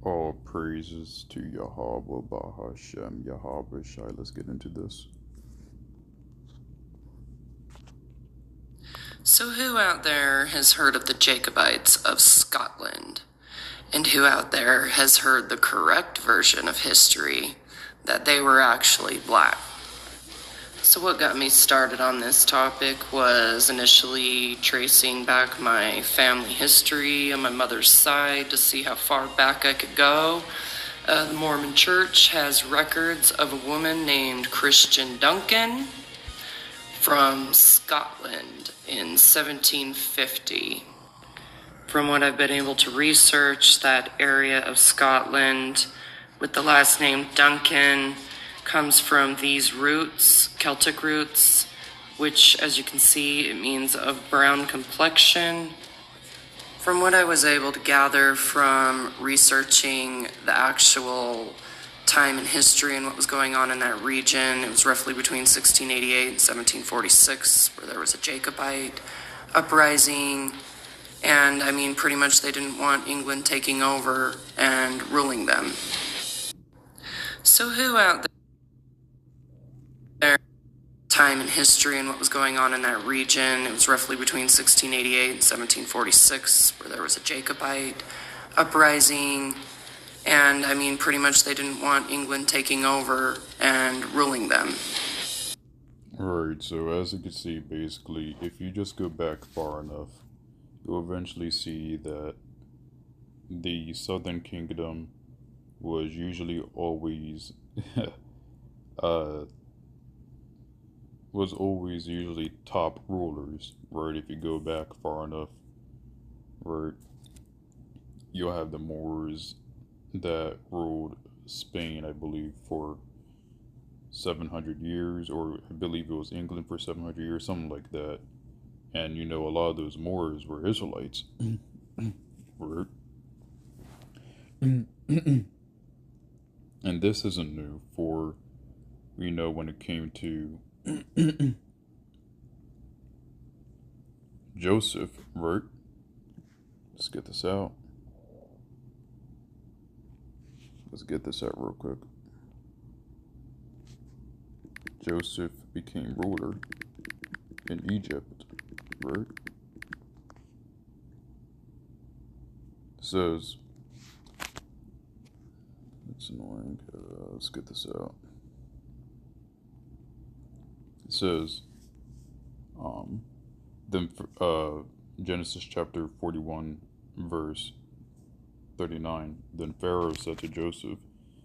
All praises to Yahweh Bahashem Yahweh Shai. Let's get into this. So, who out there has heard of the Jacobites of Scotland? And who out there has heard the correct version of history, that they were actually black? So, what got me started on this topic was initially tracing back my family history on my mother's side to see how far back I could go. The Mormon Church has records of a woman named Christian Duncan from Scotland in 1750. From what I've been able to research, that area of Scotland with the last name Duncan comes from these roots, Celtic roots, which, as you can see, it means of brown complexion. From what I was able to gather from researching the actual time in history and what was going on in that region, it was roughly between 1688 and 1746, where there was a Jacobite uprising. And I mean, pretty much they didn't want England taking over and ruling them. So who out there, time in history and what was going on in that region, it was roughly between 1688 and 1746, where there was a Jacobite uprising. And I mean, pretty much they didn't want England taking over and ruling them. Alright, so as you can see, basically, if you just go back far enough, you'll eventually see that the Southern Kingdom was usually always uh was always usually top rulers, right? If you go back far enough, right, you'll have the Moors that ruled Spain, I believe, for 700 years, or I believe it was England for 700 years, something like that. And a lot of those Moors were Israelites. Right? And this isn't new for, when it came to Joseph, right? Let's get this out. Let's get this out real quick. Joseph became ruler in Egypt, right? It says, it's annoying. Let's get this out. It says, then Genesis chapter 41, verse 39. Then Pharaoh said to Joseph,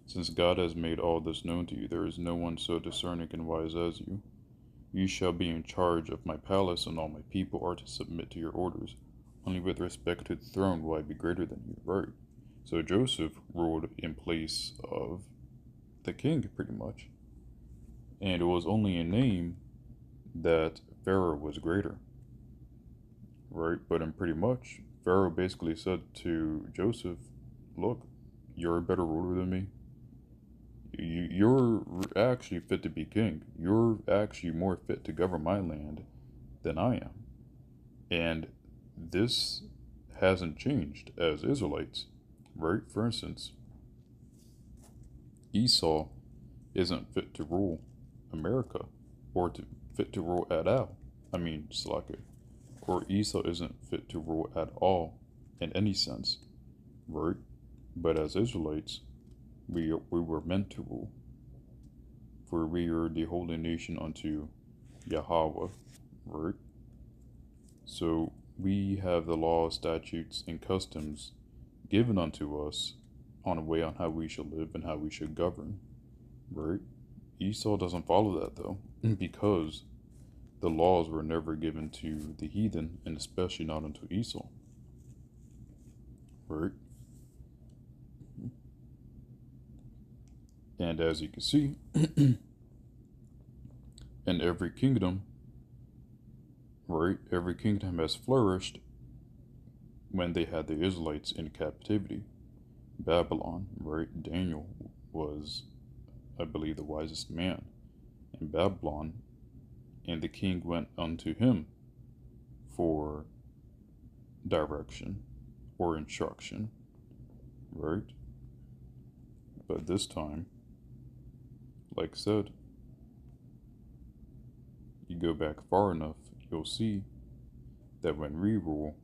"Since God has made all this known to you, there is no one so discerning and wise as you. You shall be in charge of my palace, and all my people are to submit to your orders. Only with respect to the throne will I be greater than you." Right. So Joseph ruled in place of the king, pretty much. And it was only in name that Pharaoh was greater. Right? But in pretty much, Pharaoh basically said to Joseph, "Look, you're a better ruler than me. You're actually fit to be king. You're actually more fit to govern my land than I am." And this hasn't changed as Israelites, right? For instance, Esau isn't fit to rule America or fit to rule at all. I mean, Slacker. Or Esau isn't fit to rule at all in any sense, right? But as Israelites, we were meant to rule, for we are the holy nation unto Yahweh, right? So we have the laws, statutes, and customs given unto us on a way on how we should live and how we should govern, right? Esau doesn't follow that though, because the laws were never given to the heathen, and especially not unto Esau, right? And as you can see, in every kingdom, right, every kingdom has flourished when they had the Israelites in captivity. Babylon, right, Daniel was, I believe, the wisest man in Babylon, and the king went unto him for direction or instruction, right? But this time, like I said, you go back far enough, you'll see that when we rule,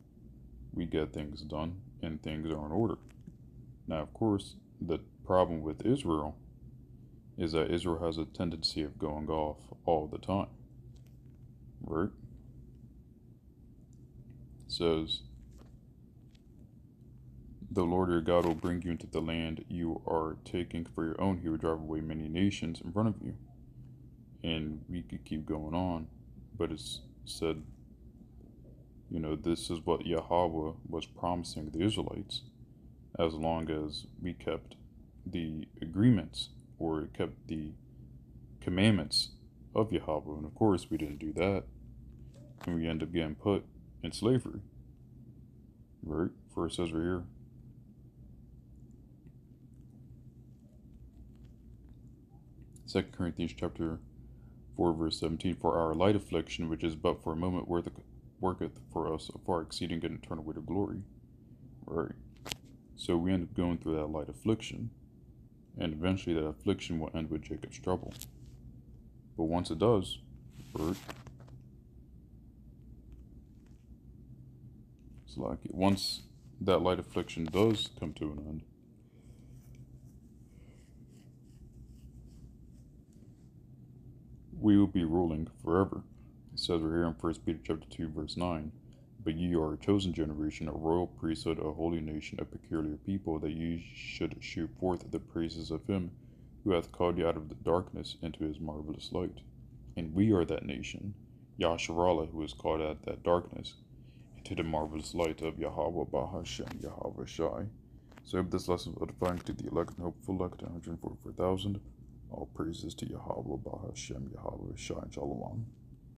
we get things done and things are in order. Now, of course, the problem with Israel is that Israel has a tendency of going off all the time, right? It says, the Lord your God will bring you into the land you are taking for your own. He will drive away many nations in front of you. And we could keep going on, but it's said, this is what Yahweh was promising the Israelites as long as we kept the agreements or kept the commandments of Yahweh. And of course, we didn't do that, and we end up getting put in slavery, right? For it says right here, 2 Corinthians chapter 4 verse 17, for our light affliction, which is but for a moment, worketh for us a far exceeding and eternal weight of glory. Right. So we end up going through that light affliction, and eventually that affliction will end with Jacob's trouble. But once it does, right, it's like once that light affliction does come to an end, we will be ruling forever. It says right here in 1 Peter chapter 2 verse 9, but ye are a chosen generation, a royal priesthood, a holy nation, a peculiar people, that ye should shew forth the praises of him who hath called you out of the darkness into his marvelous light. And we are that nation, Yasharallah, who is called out of that darkness into the marvelous light of Yahweh Bahashem, Yahweh Shai. So if this lesson was edifying to the elect and hopeful elect, 144,000, all praises to Yahweh Bahashem, Yahweh Shai, Shalom.